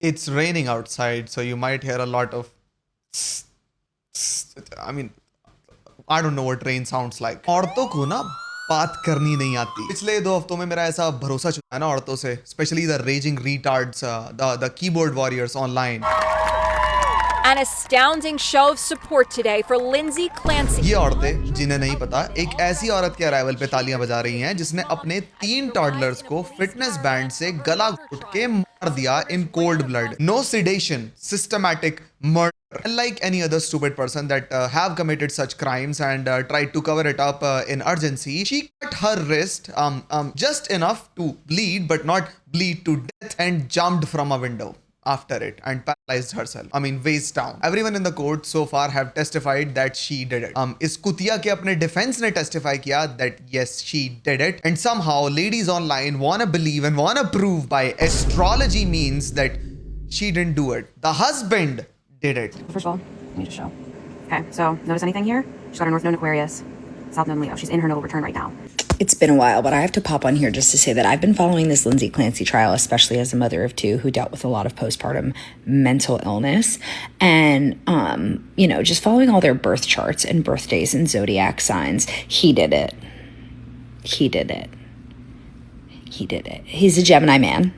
It's raining outside, so you might hear a lot of. I mean, I don't know what rain sounds like. औरतों को ना बात करनी नहीं आती. पिछले 2 हफ्तों में मेरा ऐसा भरोसा चुका है ना औरतों से, specially the raising retards, the keyboard warriors online. An astounding show of support today for Lindsay Clancy. ये औरतें जिन्हें नहीं पता एक ऐसी औरत के अराइवल पे तालियां बजा रही हैं जिसने अपने 3 टॉडलर्स को फिटनेस बैंड से गला घोट के मार दिया in cold blood. No sedation, systematic murder. Unlike any other stupid person that have committed such crimes and tried to cover it up in urgency, she cut her wrist just enough to bleed but not bleed to death and jumped from a window after it and paralyzed herself. I mean, waist down. Everyone in the court so far have testified that she did it. इस कुतिया के अपने defense ने testify किया that yes, she did it. And somehow ladies online wanna believe and wanna prove by astrology means that she didn't do it. The husband did it. First of all, let me just show. Okay, so notice anything here? She's got her North Node Aquarius, South Node Leo. She's in her nodal return right now. It's been a while, but I have to pop on here just to say that I've been following this Lindsay Clancy trial, especially as a mother of 2 who dealt with a lot of postpartum mental illness. And, just following all their birth charts and birthdays and zodiac signs. He did it. He did it. He did it. He's a Gemini man.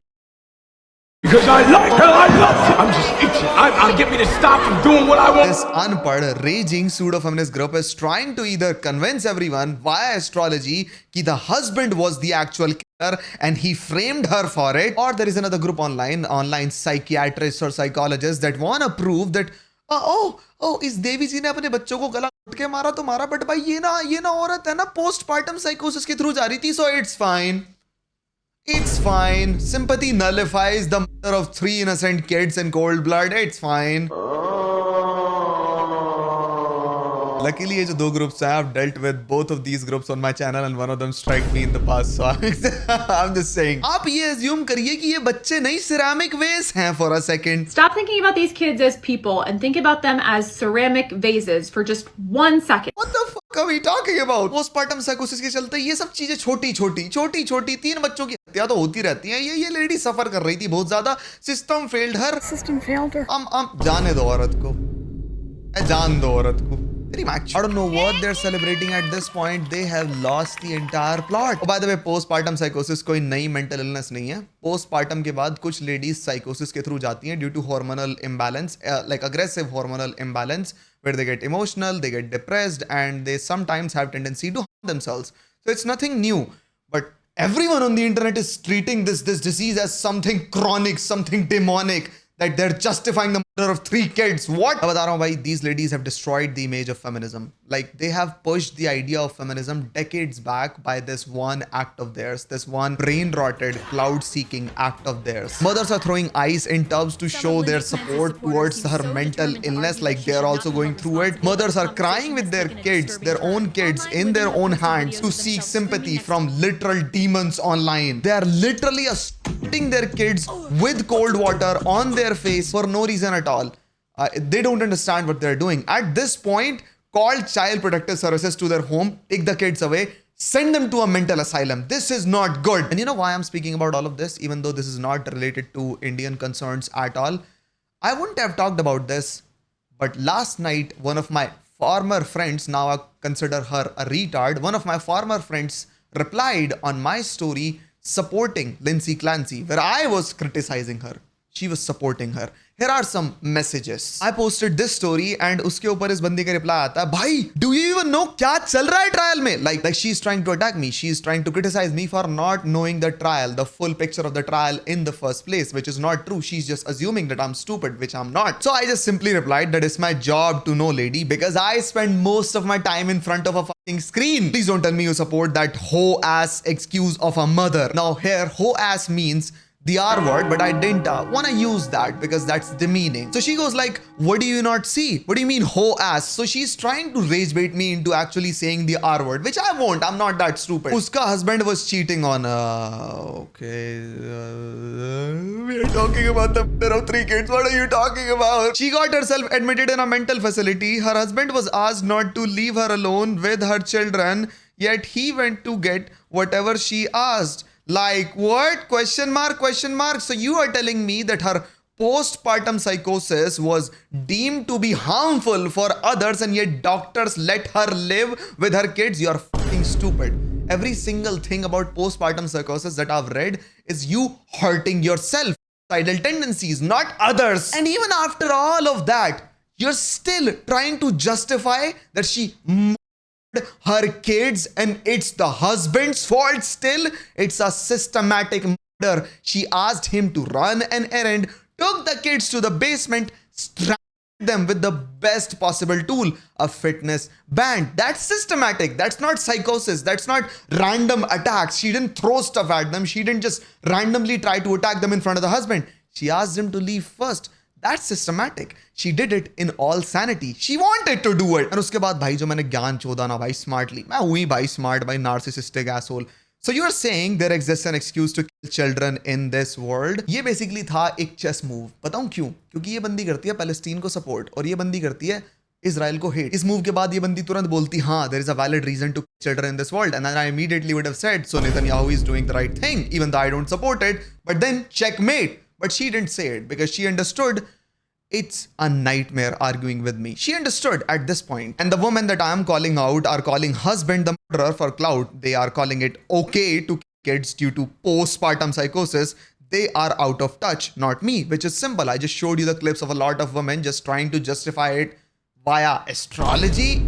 Because I like her, I love her. I'm just itching. I'll get me to stop from doing what I want. This unpad, raging pseudo-feminist group is trying to either convince everyone via astrology that the husband was the actual killer and he framed her for it, or there is another group online psychiatrists or psychologists that want to prove that इस देवी जी ने अपने बच्चों को गला घोट के मारा तो मारा, बट भाई ये ना औरत है ना पोस्टपार्टम साइकोसिस के थ्रू जा रही थी, so it's fine. It's fine. Sympathy nullifies the murder of 3 innocent kids in cold blood. It's fine. Luckily, ये जो 2 groups हैं, I've dealt with both of these groups on my channel and one of them struck me in the past. So I'm just saying. आप ये assume करिए कि ये बच्चे नहीं ceramic vase हैं for a second. Stop thinking about these kids as people and think about them as ceramic vases for just 1 second. What the fuck are we talking about? Postpartum psychosis के चलते ये सब चीजें छोटी 3 बच्चों की हत्या तो होती रहती हैं. ये लेडी सफर कर रही थी बहुत ज्यादा. System failed her. जाने दो औरत को. जान दो औरत को. Very much. I don't know what they're celebrating at this point. They have lost the entire plot. Oh, by the way, postpartum psychosis कोई नई mental illness नहीं है. Postpartum के बाद कुछ ladies psychosis के through जाती हैं due to hormonal imbalance, like aggressive hormonal imbalance, where they get emotional, they get depressed, and they sometimes have tendency to harm themselves. So it's nothing new. But everyone on the internet is treating this disease as something chronic, something demonic, that they're justifying the murder of 3 kids. What? मैं बता रहा हूँ भाई, these ladies have destroyed the image of feminism. Like they have pushed the idea of feminism decades back by this one act of theirs, this one brain-rotted, cloud-seeking act of theirs. Mothers are throwing ice in tubs to show their support towards her mental illness, like they're also going through it. Mothers are crying with their kids, their own kids, in their own hands to seek sympathy from literal demons online. They are literally assaulting their kids with cold water on their face for no reason at all. They don't understand what they're doing. At this point, call Child Protective Services to their home, take the kids away, send them to a mental asylum. This is not good. And you know why I'm speaking about all of this, even though this is not related to Indian concerns at all? I wouldn't have talked about this, but last night, one of my former friends, now I consider her a retard, one of my former friends replied on my story supporting Lindsay Clancy, where I was criticizing her. She was supporting her. Here are some messages. I posted this story and उसके ऊपर इस बंदी का reply आता है, भाई, do you even know क्या चल रहा है trial में? Like she's trying to attack me. She's trying to criticize me for not knowing the trial, the full picture of the trial in the first place, which is not true. She's just assuming that I'm stupid, which I'm not. So I just simply replied that it's my job to know, lady, because I spend most of my time in front of a fucking screen. Please don't tell me you support that hoe ass excuse of a mother. Now here, hoe ass means the R word, but I didn't want to use that because that's demeaning. So she goes like, what do you not see? What do you mean hoe ass? So she's trying to rage bait me into actually saying the R word, which I won't. I'm not that stupid. Uska husband was cheating on we are talking about the murder of 3 kids. What are you talking about? She got herself admitted in a mental facility. Her husband was asked not to leave her alone with her children, yet he went to get whatever she asked. Like what? Question mark. So you are telling me that her postpartum psychosis was deemed to be harmful for others and yet doctors let her live with her kids. You're fucking stupid. Every single thing about postpartum psychosis that I've read is you hurting yourself, suicidal tendencies, not others. And even after all of that, you're still trying to justify that she murdered her kids and it's the husband's fault still. It's a systematic murder. She asked him to run an errand, took the kids to the basement, strangled them with the best possible tool, a fitness band. That's systematic. That's not psychosis. That's not random attacks. She didn't throw stuff at them. She didn't just randomly try to attack them in front of the husband. She asked him to leave first. That's systematic. She did it in all sanity. She wanted to do it. And उसके बाद भाई जो मैंने ज्ञान चोदा ना भाई smartly, मैं हुई भाई smart भाई narcissistic asshole. So you are saying there exists an excuse to kill children in this world? ये basically था एक chess move. बताऊं क्यों? क्योंकि ये बंदी करती है पैलेस्टीन को support और ये बंदी करती है इजराइल को hate. इस move के बाद ये बंदी तुरंत बोलती हाँ there is a valid reason to kill children in this world, and then I immediately would have said so Netanyahu is doing the right thing even though I don't support it. But then checkmate. But she didn't say it because she understood it's a nightmare arguing with me. She understood at this point. And the women that I am calling out are calling husband the murderer for clout. They are calling it okay to kill kids due to postpartum psychosis. They are out of touch, not me, which is simple. I just showed you the clips of a lot of women just trying to justify it via astrology.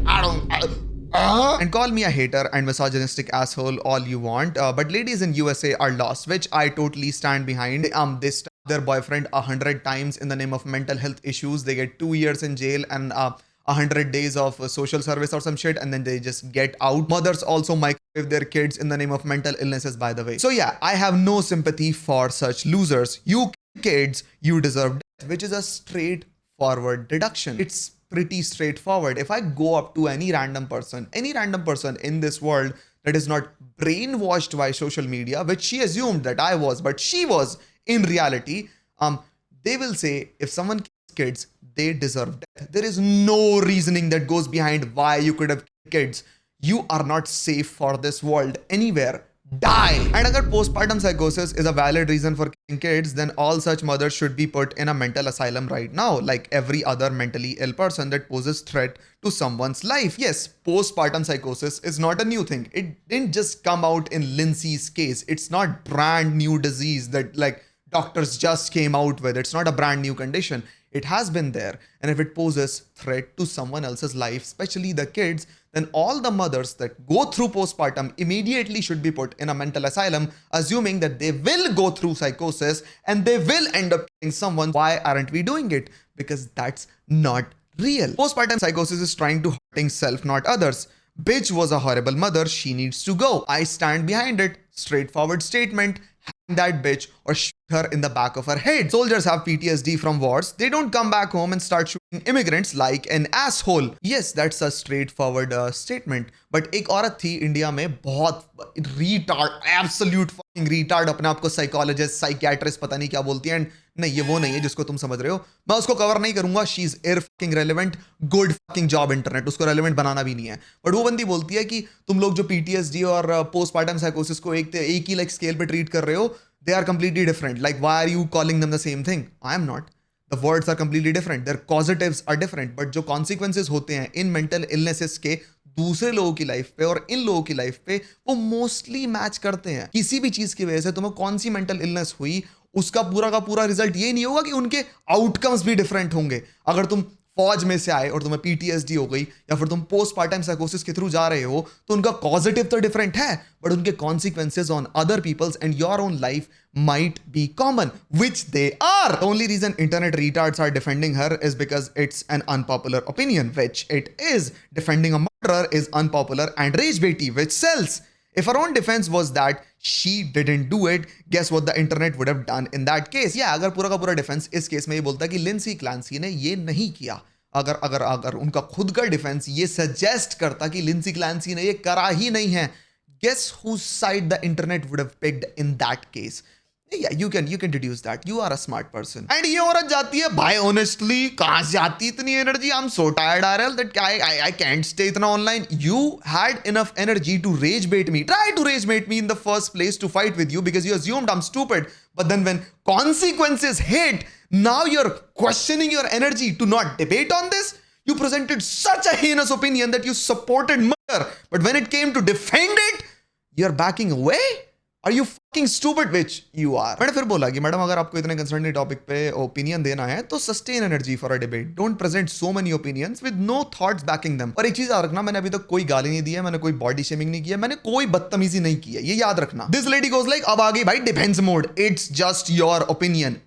And call me a hater and misogynistic asshole all you want. But ladies in USA are lost, which I totally stand behind. They stab their boyfriend 100 times in the name of mental health issues. They get 2 years in jail and 100 days of social service or some shit, and then they just get out. Mothers also microwave their kids in the name of mental illnesses, by the way. So yeah, I have no sympathy for such losers. You kids, you deserve death, which is a straightforward deduction. It's pretty straightforward. If I go up to any random person in this world that is not brainwashed by social media, which she assumed that I was, but she was in reality, they will say if someone kills kids, they deserve death. There is no reasoning that goes behind why you could have killed kids. You are not safe for this world anywhere. Die. And agar postpartum psychosis is a valid reason for killing kids, then all such mothers should be put in a mental asylum right now, like every other mentally ill person that poses threat to someone's life. Yes, postpartum psychosis is not a new thing. It didn't just come out in Lindsay's case. It's not brand new disease that like doctors just came out with. It's not a brand new condition. It has been there. And if it poses threat to someone else's life, especially the kids, then all the mothers that go through postpartum immediately should be put in a mental asylum, assuming that they will go through psychosis and they will end up killing someone. Why aren't we doing it? Because that's not real. Postpartum psychosis is trying to hurting self, not others. Bitch was a horrible mother. She needs to go. I stand behind it. Straightforward statement. Hang that bitch or shoot her in the back of her head. Soldiers have PTSD from wars. They don't come back home and start shooting immigrants like an asshole. Yes, that's a straightforward statement. But एक औरत थी India में बहुत retard, absolute fucking retard, अपने आप को psychologist, psychiatrist पता नहीं क्या बोलती है, and नहीं ये वो नहीं है जिसको तुम समझ रहे हो. मैं उसको कवर नहीं करूंगा. She is fucking relevant, good fucking job internet. उसको relevant बनाना भी नहीं है. But वो बंदी बोलती है कि तुम लोग जो PTSD और postpartum psychosis को एक ही like scale पे treat कर रहे हो, they are completely different. Like, why are you calling them the same thing? I am not. The words are completely different. Their causatives are different. But जो consequences होते हैं इन mental illnesses के दूसरे लोगों की लाइफ पे और इन लोगों की लाइफ पे, वो मोस्टली मैच करते हैं. किसी भी चीज की वजह से तुम्हें कौन सी मेंटल इलनेस हुई, उसका पूरा का पूरा रिजल्ट ये नहीं होगा कि उनके आउटकम्स भी डिफरेंट होंगे. अगर तुम फौज में से आए और तुम्हें PTSD हो गई या फिर तुम पोस्टपार्टम साइकोसिस के थ्रू जा रहे हो, तो उनका कॉजेटिव तो डिफरेंट है, बट उनके consequences on other peoples and your own life might be common, which they are. The only reason internet retards are defending her is because it's an unpopular opinion, which it is. Defending a murderer is unpopular and rage baity, which sells. If her own defense was that she didn't do it, guess what the internet would have done in that case? Yeah, अगर पूरा का पूरा defence इस case में ये बोलता कि Linsey क्लांसी ने ये नहीं किया, अगर उनका खुद का डिफेंस ये सजेस्ट करता कि लिंसी क्लांसी ने ये करा ही नहीं है, guess whose side the internet would have picked in that case? Yeah, you can deduce that. You are a smart person. And ये औरत जाती है भाई, honestly कहाँ से आती इतनी energy? I'm so tired RL that I can't stay इतना online. You had enough energy to rage bait me. Try to rage bait me in the first place to fight with you because you assumed I'm stupid. But then when consequences hit, Now you're questioning your energy to not debate on this? You presented such a heinous opinion that you supported murder, but when it came to defend it, you're backing away? Are you fucking stupid, which you are? मैंने फिर बोला कि madam अगर आपको इतने concerning topic पे opinion देना है तो sustain energy for a debate, don't present so many opinions with no thoughts backing them. और एक चीज याद रखना, मैंने अभी तक कोई गाली नहीं दी है, मैंने कोई बॉडी शेमिंग नहीं किया, मैंने कोई बदतमीजी नहीं की है, ये याद रखना। दिस लेडी गोज लाइक, अब आ गई भाई defence mode, it's just your opinion.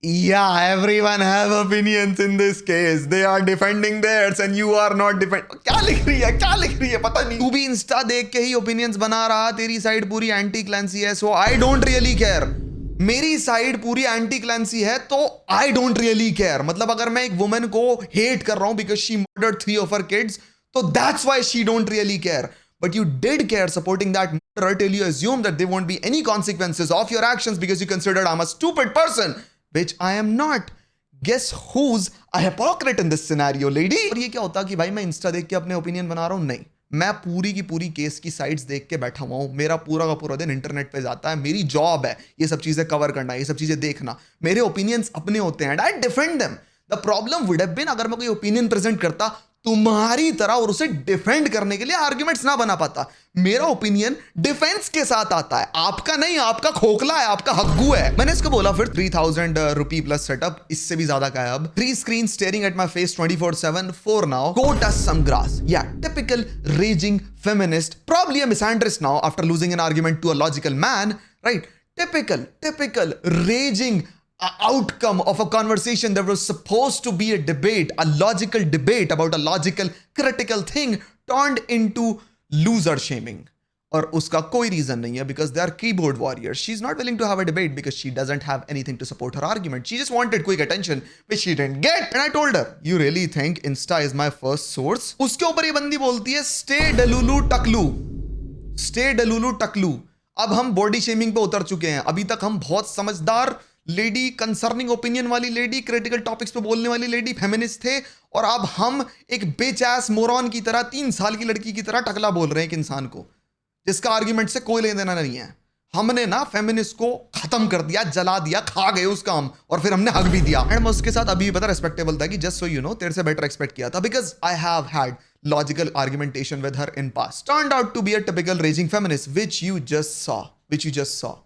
Yeah, everyone have opinions in this case. They are defending theirs and you are not defend. क्या लिख रही है पता नहीं। तू भी इंस्टा देख के ही ओपिनियंस बना रहा, तेरी साइड पूरी एंटी क्लैंसी है, सो आई डोंट रियली केयर। मेरी साइड पूरी एंटी क्लैंसी है तो आई डोंट रियली केयर। मतलब अगर मैं एक वुमन को हेट कर रहा हूं because she murdered 3 of her kids, तो that's why she don't really care. But you did care supporting that murderer till you assume that there won't be any consequences of your actions because you considered I'm a stupid person, which I am not. Guess who's a hypocrite in this scenario, lady? और ये क्या होता कि भाई मैं Insta देख के अपने ओपिनियन बना रहा हूँ? नहीं, मैं पूरी की पूरी केस की साइड्स देख के बैठा हुआ हूँ। मेरा पूरा का पूरा दिन इंटरनेट पे जाता है, मेरी जॉब है ये सब चीजें कवर करना, ये सब चीजें देखना। मेरे ओपिनियंस अपने होते हैं and I defend them. The problem would have been अगर मैं कोई ओपिनियन प्रेजेंट करता तुम्हारी तरह और उसे डिफेंड करने के लिए आर्ग्यूमेंट्स ना बना पाता। मेरा ओपिनियन डिफेंस के साथ आता है, आपका नहीं। आपका खोखला है, आपका हग्गू है। मैंने इसको बोला फिर 3000 रुपी प्लस सेटअप, इससे भी ज्यादा का है अब। 3 screens staring at my face 24/7 for now. Go touch some grass. Yeah, typical raging feminist, probably a misandrist now after losing an argument to a logical man, right? Typical raging outcome of a conversation that was supposed to be a debate, a logical debate about a logical critical thing turned into loser shaming. और उसका कोई reason नहीं है because they are keyboard warriors. She's not willing to have a debate because she doesn't have anything to support her argument. She just wanted quick attention which she didn't get. And I told her, you really think Insta is my first source? उसके ऊपर ये बंदी बोलती है stay delulu टकलू। अब हम body shaming पे उतर चुके हैं। अभी तक हम बहुत समझदार लेडी, कंसर्निंग ओपिनियन वाली लेडी, क्रिटिकल टॉपिक्स पे बोलने वाली लेडी, फेमिनिस्ट थे, और अब हम एक बेचैस मोरॉन की तरह 3 साल की लड़की की तरह टकला बोल रहे हैं एक इंसान को जिसका आर्ग्यूमेंट से कोई लेना देना नहीं है। हमने ना फेमिनिस्ट को खत्म कर दिया, जला दिया, खा गए उसका हम, और फिर हमने हक भी दिया। एंड मैं उसके साथ अभी भी पता रेस्पेक्टेबल था कि जस्ट सो यू नो तेरे से बेटर एक्सपेक्ट किया था because I have had logical argumentation with her in past. Turned out to be a typical raging feminist which you just saw.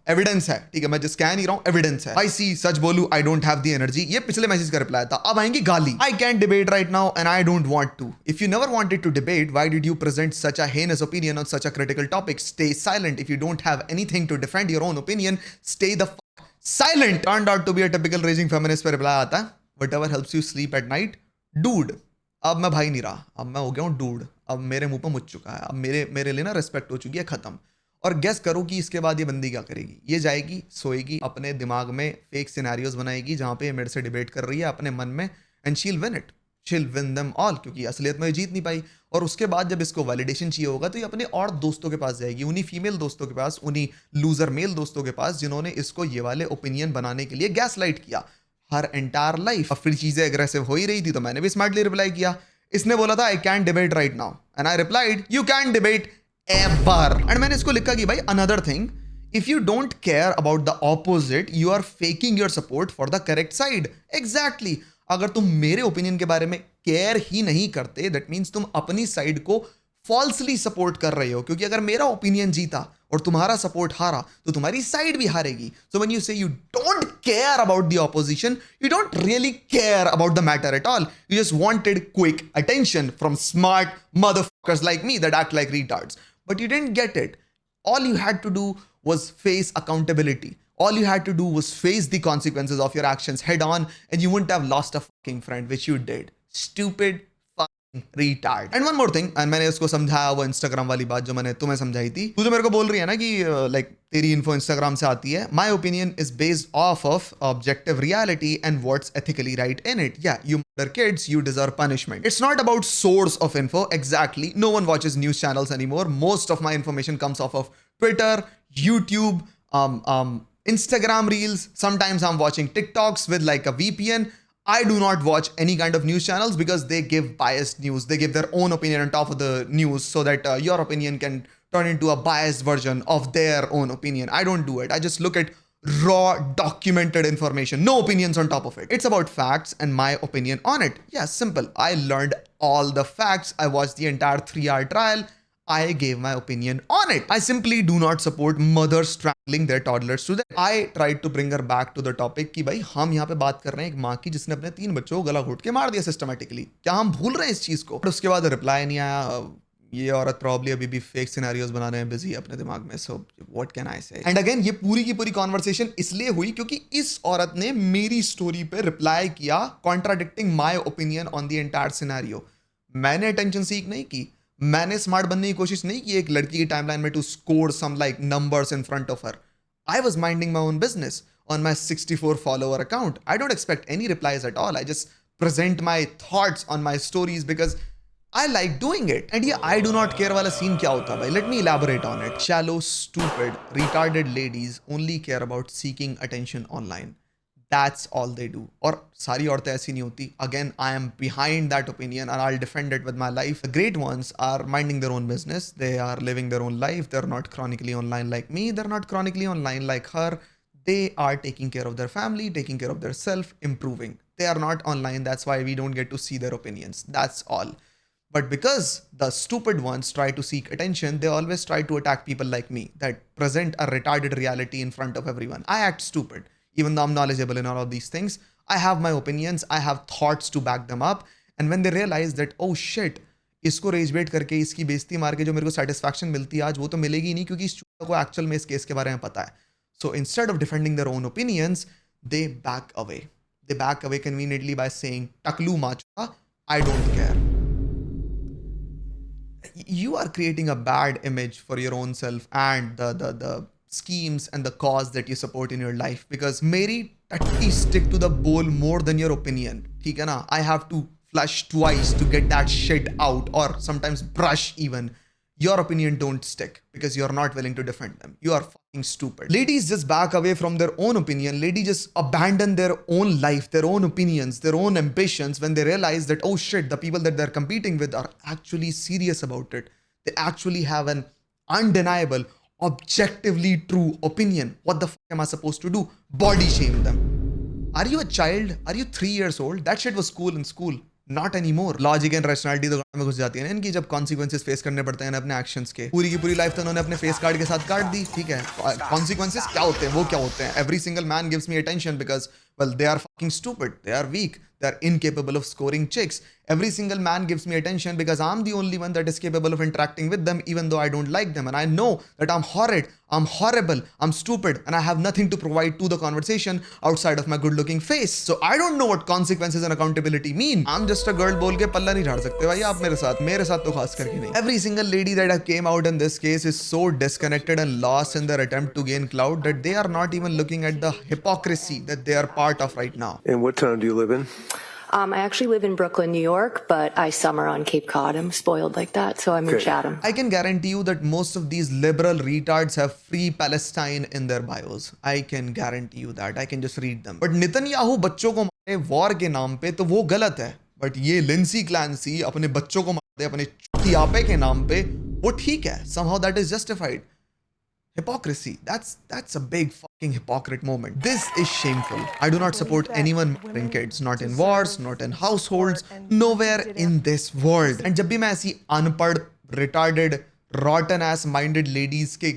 Evidence है, ठीक है, मैं जस्ट कह नहीं रहा हूं, एविडेंस है। आई सी, सच बोलू, I don't have the energy, ये पिछले मैसेज का रिप्लाई था। अब आएंगी गाली। I can debate right now and I don't want to. If you never wanted to debate, why did you present such a heinous opinion on such a critical topic? Stay silent. If you don't have anything to defend your own opinion, stay the fuck silent. Turned out to be a typical raging feminist पे reply आता है, whatever helps you sleep at night dude. अब मैं भाई नहीं रहा, अब मैं हो गया हूं डूड। अब मेरे मुंह पे मुझ चुका है, अब मेरे लिए ना रिस्पेक्ट हो चुकी है, खत्म। और गेस करो कि इसके बाद ये बंदी क्या करेगी? ये जाएगी, सोएगी, अपने दिमाग में फेक सिनेरियोज बनाएगी जहां पे ये मेरे से डिबेट कर रही है अपने मन में, एंड शील विन इट, शील विन देम ऑल, क्योंकि असलियत में ये जीत नहीं पाई। और उसके बाद जब इसको वैलिडेशन चाहिए होगा तो ये अपने और दोस्तों के पास जाएगी, उन्हीं फीमेल दोस्तों के पास, उन्हीं लूजर मेल दोस्तों के पास जिन्होंने इसको ये वाले ओपिनियन बनाने के लिए गैस लाइट किया हर एंटायर लाइफ। अब फिर चीजें एग्रेसिव हो ही रही थी तो मैंने भी स्मार्टली रिप्लाई किया। इसने बोला था I can debate right now and I replied you can debate ever. And मैंने इसको लिखा कि भाई another thing, if you don't care about the opposite you are faking your support for the correct side. Exactly, अगर तुम मेरे opinion के बारे में केयर ही नहीं करते दैट मीन्स तुम अपनी साइड को फॉल्सली सपोर्ट कर रहे हो, क्योंकि अगर मेरा ओपिनियन जीता और तुम्हारा सपोर्ट हारा तो तुम्हारी साइड भी हारेगी। सो व्हेन यू से you don't care about the opposition, you don't really care about the matter at all, you just wanted quick attention from smart motherfuckers like me that act like retards. But you didn't get it. All you had to do was face accountability. All you had to do was face the consequences of your actions head on, and you wouldn't have lost a fucking friend, which you did. Stupid fucking retard. And one more thing, and मैंने उसको समझाया वो Instagram वाली बात जो मैंने तुम्हें समझाई थी। तू जो मेरे को बोल रही है ना कि like तेरी info Instagram से आती है, my opinion is based off of objective reality and what's ethically right in it. Yeah, you murder kids, you deserve punishment. It's not about source of info. Exactly. No one watches news channels anymore. Most of my information comes off of Twitter, YouTube, Instagram Reels. Sometimes I'm watching TikToks with like a VPN. I do not watch any kind of news channels because they give biased news. They give their own opinion on top of the news so that your opinion can turn into a biased version of their own opinion. I don't do it. I just look at raw, documented information. No opinions on top of it. It's about facts and my opinion on it. Yeah, simple. I learned all the facts. I watched the entire 3-hour trial. I gave my opinion on it. I simply do not support mothers strangling their toddlers to death. I tried to bring her back to the topic कि भाई हम यहाँ पे बात कर रहे हैं एक माँ की जिसने अपने 3 बच्चों को गला घोट के मार दिया सिस्टमेटिकली. क्या हम भूल रहे हैं इस चीज को? उसके बाद रिप्लाई नहीं आया. ये औरत प्रॉब्ली अभी भी फेक सिनेरियोज बनाने में बिजी है अपने दिमाग में. सो व्हाट कैन आई से? एंड अगेन ये पूरी की पूरी कॉन्वर्सेशन इसलिए हुई क्योंकि इस औरत ने मेरी स्टोरी पे रिप्लाई किया contradicting my opinion on the entire scenario. मैंने अटेंशन सीक नहीं की. मैंने स्मार्ट बनने की कोशिश नहीं की एक लड़की की टाइमलाइन में to score some like numbers in front of her. I was minding my own business on my 64 follower account. I don't expect any replies at all. I just present my thoughts on my stories because I like doing it. And yeah, I do not care wala scene kya hota bhai. Let me elaborate on it. Shallow, stupid, retarded ladies only care about seeking attention online. That's all they do. और सारी औरतें ऐसी नहीं होती. Again, I am behind that opinion and I'll defend it with my life. The great ones are minding their own business. They are living their own life. They're not chronically online like me. They're not chronically online like her. They are taking care of their family, taking care of their self, improving. They are not online. That's why we don't get to see their opinions. That's all. But because the stupid ones try to seek attention, they always try to attack people like me that present a retarded reality in front of everyone. I act stupid, even though I'm knowledgeable in all of these things. I have my opinions. I have thoughts to back them up. And when they realize that, oh shit, इसको raise बेट करके इसकी बेइज्जती मार के जो मेरे को satisfaction मिलती है आज वो तो मिलेगी नहीं क्योंकि इस चूहा को एक्चुअल में इस केस के बारे में पता है. So instead of defending their own opinions, they back away. They back away conveniently by saying, Taklu macha, I don't care. You are creating a bad image for your own self and the schemes and the cause that you support in your life. Because Mary tatti stick to the bowl more than your opinion. ठीक है ना? I have to flush twice to get that shit out or sometimes brush even. Your opinion don't stick because you're not willing to defend them. You are fucking stupid. Ladies just back away from their own opinion. Ladies just abandon their own life, their own opinions, their own ambitions when they realize that, oh shit, the people that they're competing with are actually serious about it. They actually have an undeniable, objectively true opinion. What the fuck am I supposed to do? Body shame them. Are you a child? Are you 3 years old? That shit was cool in school. Not anymore. Logic and rationality तो में घुस जाती है ना इनकी जब consequences face करने पड़ते हैं ना अपने एक्शंस के. पूरी की पूरी लाइफ तो उन्होंने अपने फेस कार्ड के साथ काट दी. ठीक है, कॉन्सिक्वेंसेस क्या होते हैं वो क्या होते हैं? Every single man gives me attention because well they are fucking stupid, they are weak, they are incapable of scoring chicks. Every single man gives me attention because I'm the only one that is capable of interacting with them even though I don't like them, and I know that I'm horrid, I'm horrible, I'm stupid, and I have nothing to provide to the conversation outside of my good looking face. So I don't know what consequences and accountability mean. I'm just a girl बोल के पल्ला नहीं झाड़ सकते भाई आप मेरे साथ तो खास करके नहीं. Every single lady that have came out in this case is so disconnected and lost in their attempt to gain clout that they are not even looking at the hypocrisy that they are part of right now. And what town do you live in? I actually live in Brooklyn, New York, but I summer on Cape Cod. I'm spoiled like that, so I'm in Chatham. I can guarantee you that most of these liberal retards have free Palestine in their bios. I can guarantee you that. I can just read them. But Netanyahu बच्चों को मारे war के नाम पे तो वो गलत है. But ये लिंसी क्लैंसी अपने बच्चों को मारते अपने चुतियापे के नाम पे वो ठीक है. Somehow that is justified. Hypocrisy. That's a big fucking hypocrite moment. This is shameful. I do not support anyone murdering kids. Not in wars, not in households, nowhere in this world. And जब भी मैं ऐसी अनपढ़, retarded, rotten ass minded ladies के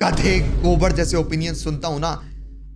गधे गोबर जैसे opinions सुनता हूँ ना,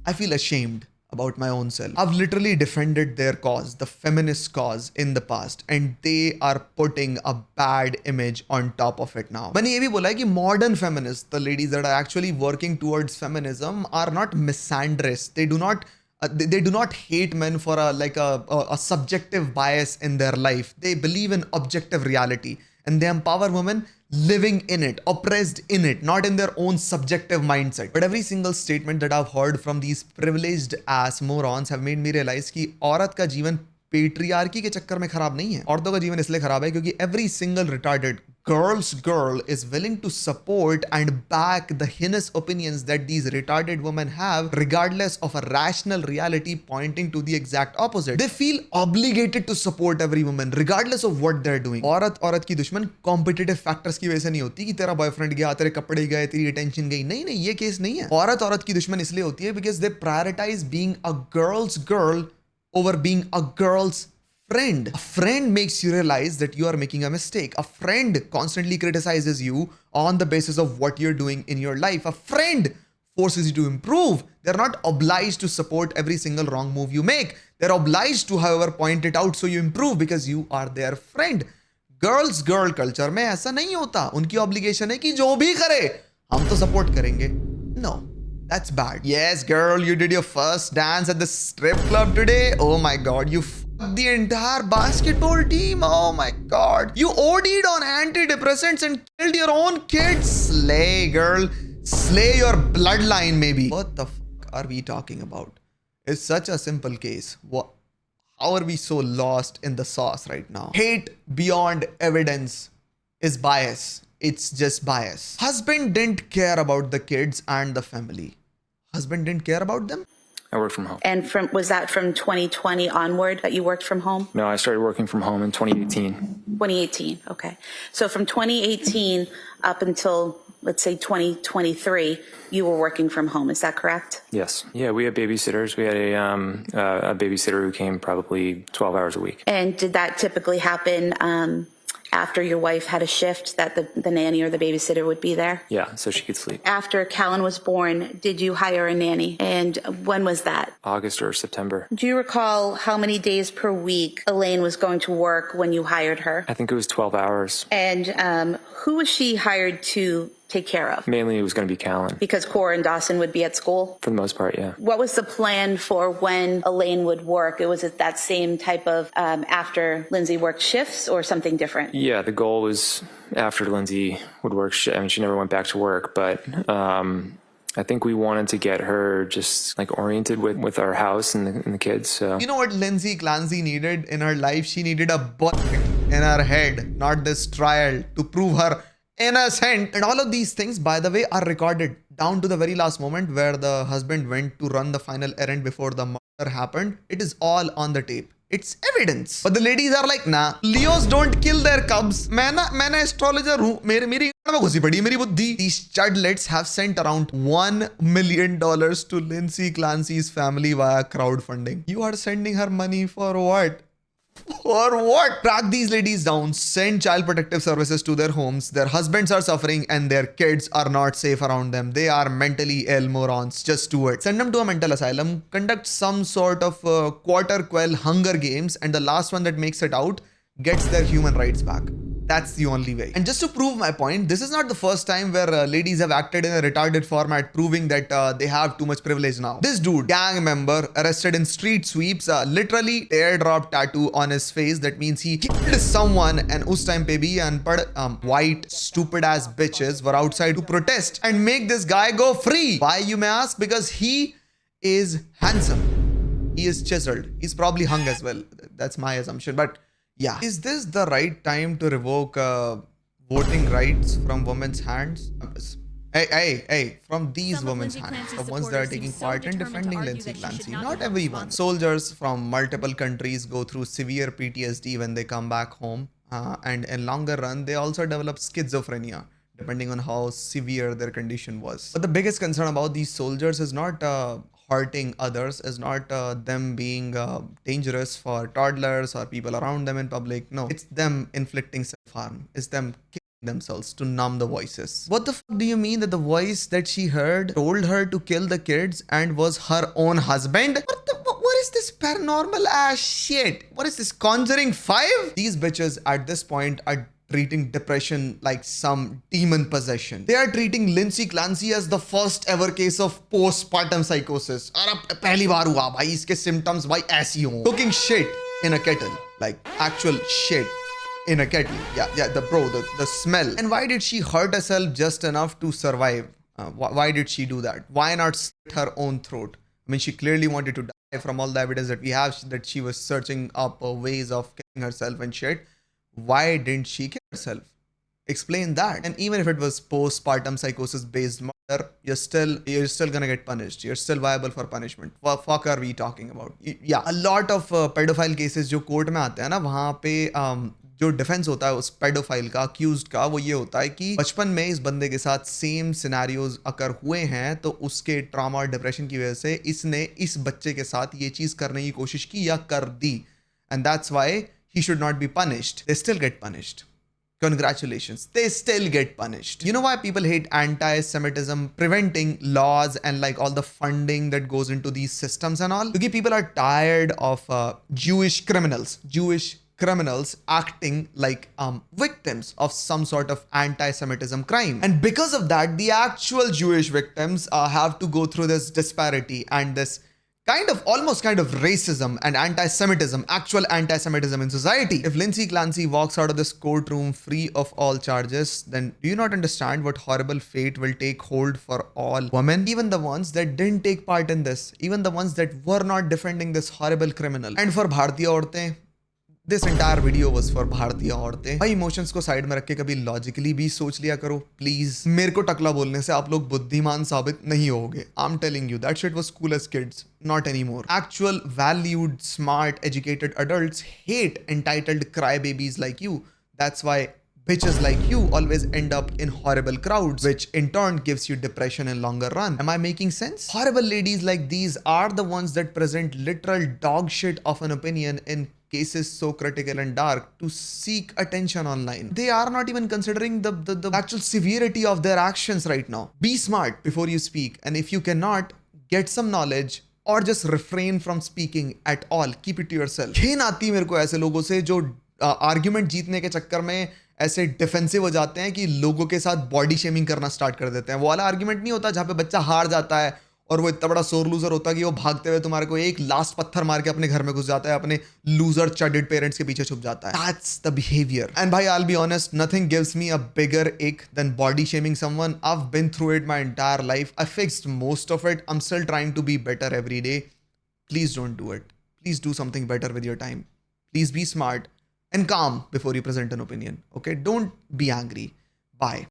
I feel ashamed about my own self. I've literally defended their cause, the feminist cause in the past, and they are putting a bad image on top of it now. मैंने ये भी बोला है कि modern feminists, the ladies that are actually working towards feminism, are not misandrous. They do not they do not hate men for a subjective bias in their life. They believe in objective reality and they empower women living in it, oppressed in it, not in their own subjective mindset. But every single statement that I've heard from these privileged ass morons have made me realize कि औरत का जीवन patriarchy के चक्कर में खराब नहीं है. औरतों का जीवन इसलिए खराब है क्योंकि every single retarded girl's girl is willing to support and back the heinous opinions that these retarded women have, regardless of a rational reality pointing to the exact opposite. They feel obligated to support every woman, regardless of what they're doing. औरत की दुश्मन competitive factors की वजह से नहीं होती कि तेरा बॉयफ्रेंड गया, तेरे कपड़े गए, तेरी अटेंशन गई. नहीं नहीं, ये केस नहीं है. औरत की दुश्मन इसलिए होती है because they prioritize being a girl's girl over being a girl's friend. A friend makes you realize that you are making a mistake. A friend constantly criticizes you on the basis of what you're doing in your life. A friend forces you to improve. They're not obliged to support every single wrong move you make. They're obliged to, however, point it out so you improve because you are their friend. Girls girl culture में ऐसा नहीं होता. उनकी obligation है कि जो भी करे हम तो support करेंगे. No, that's bad. Yes, girl, you did your first dance at the strip club today. Oh my god, you fucked the entire basketball team. Oh my god, you OD'd on antidepressants and killed your own kids. Slay, girl. Slay your bloodline, maybe. What the fuck are we talking about? It's such a simple case. What? How are we so lost in the sauce right now? Hate beyond evidence is bias. It's just bias. Husband didn't care about the kids and the family. Husband didn't care about them? I work from home. And was that from 2020 onward that you worked from home? No, I started working from home in 2018. 2018, okay. So from 2018 up until, let's say, 2023, you were working from home. Is that correct? Yes. Yeah, we had babysitters. We had a babysitter who came probably 12 hours a week. And did that typically happen after your wife had a shift, that the nanny or the babysitter would be there? Yeah, so she could sleep. After Callan was born, did you hire a nanny? And when was that? August or September. Do you recall how many days per week Elaine was going to work when you hired her? I think it was 12 hours. And who was she hired to take care of? Mainly it was going to be Callan. Because Cora and Dawson would be at school? For the most part, yeah. What was the plan for when Elaine would work? Was it that same type of after Lindsay worked shifts or something different? Yeah, the goal was after Lindsay would work. I mean, she never went back to work, but I think we wanted to get her just like oriented with our house and the kids. So you know what Lindsay Clancy needed in her life? She needed a bullet in her head, not this trial to prove her innocent. And all of these things, by the way, are recorded down to the very last moment where the husband went to run the final errand before the murder happened. It is all on the tape. It's evidence. But the ladies are like, nah, Leos don't kill their cubs. मैं ना astrologer हूँ. मेरी में घुसी पड़ी मेरी बुद्धि. These chudlets have sent around $1 million to Lindsay Clancy's family via crowdfunding. You are sending her money for what? For what? Track these ladies down, send child protective services to their homes. Their husbands are suffering and their kids are not safe around them. They are mentally ill morons. Just do it. Send them to a mental asylum, conduct some sort of quarter quell Hunger Games, and the last one that makes it out gets their human rights back. That's the only way. And just to prove my point, this is not the first time where ladies have acted in a retarded format, proving that they have too much privilege now. This dude, gang member, arrested in street sweeps, literally teardrop tattoo on his face. That means he killed someone, and us time pe bhi unpad white stupid ass bitches were outside to protest and make this guy go free. Why, you may ask? Because he is handsome. He is chiseled. He's probably hung as well. That's my assumption. But yeah. Is this the right time to revoke voting rights from women's hands? Hey, from these women's hands, the ones that are taking part in defending Lindsay Clancy. Not everyone. Soldiers from multiple countries go through severe PTSD when they come back home. And in longer run, they also develop schizophrenia, depending on how severe their condition was. But the biggest concern about these soldiers is not hurting others, is not them being dangerous for toddlers or people around them in public. No, it's them inflicting self-harm. It's them killing themselves to numb the voices. What the fuck do you mean that the voice that she heard told her to kill the kids and was her own husband? What is this paranormal ass shit? What is this, Conjuring 5? These bitches at this point are treating depression like some demon possession. They are treating Lindsay Clancy as the first ever case of postpartum psychosis. पहली बार हुआ भाई इसके symptoms भाई ऐसी हो. Cooking shit in a kettle, like actual shit in a kettle. Yeah, the smell. And why did she hurt herself just enough to survive? Why did she do that? Why not slit her own throat? I mean, she clearly wanted to die from all the evidence that we have, that she was searching up ways of killing herself and shit. Why didn't she kill herself? explain that. And even if it was postpartum psychosis based murder, you're still gonna get punished. You're still viable for punishment. What fuck are we talking about? Yeah, a lot of pedophile cases जो court में आते हैं ना, वहाँ पे जो defence होता है उस पेडोफाइल का, अक्यूज्ड का, वो ये होता है कि बचपन में इस बंदे के साथ सेम सिनेरियोज अकर हुए हैं, तो उसके ट्रॉमा और डिप्रेशन की वजह से इसने इस बच्चे के साथ ये चीज करने की कोशिश की या कर दी, and that's why he should not be punished. They still get punished. Congratulations, they still get punished. You know why people hate anti-Semitism, preventing laws and like all the funding that goes into these systems and all? Because people are tired of Jewish criminals acting like victims of some sort of anti-Semitism crime. And because of that, the actual Jewish victims have to go through this disparity and this almost kind of racism and anti-Semitism, actual anti-Semitism in society. If Lindsay Clancy walks out of this courtroom free of all charges, then do you not understand what horrible fate will take hold for all women? Even the ones that didn't take part in this, even the ones that were not defending this horrible criminal. And for Bharatiya औरतें, this entire video was for भारतीय औरतें. भाई emotions को side में रख के कभी logically भी सोच लिया करो प्लीज. मेरे को टकला बोलने से आप लोग बुद्धिमान साबित नहीं होगे. I'm telling you, that shit was cool as kids. Not anymore. Actual valued, smart, educated adults hate entitled crybabies like you. That's why bitches like you always end up in horrible crowds, which in turn gives you depression in longer run. Am I making sense? Horrible ladies like these are the ones that present literal dog shit of an opinion in cases so critical and dark to seek attention online. They are not even considering the actual severity of their actions right now. Be smart before you speak, and if you cannot, get some knowledge or just refrain from speaking at all. Keep it to yourself. घिन आती है मेरे को ऐसे लोगों से जो argument जीतने के चक्कर में ऐसे डिफेंसिव हो जाते हैं कि लोगों के साथ बॉडी शेमिंग करना स्टार्ट कर देते हैं. वो वाला आर्ग्यूमेंट नहीं होता जहाँ पे बच्चा हार जाता है और वो इतना बड़ा सोर लूजर होता है कि वो भागते हुए तुम्हारे को एक लास्ट पत्थर मार के अपने घर में घुस जाता है, अपने लूजर चडेड पेरेंट्स के पीछे छुप जाता है. That's the behavior. And bhai, I'll be honest, nothing gives me a bigger ick than body shaming someone. I've been through it my entire life. I fixed most of it. I'm still trying to be better every day. Please don't do it. Please do something better with your time. Please be smart and calm before you present an opinion. Okay? Don't be angry. Bye.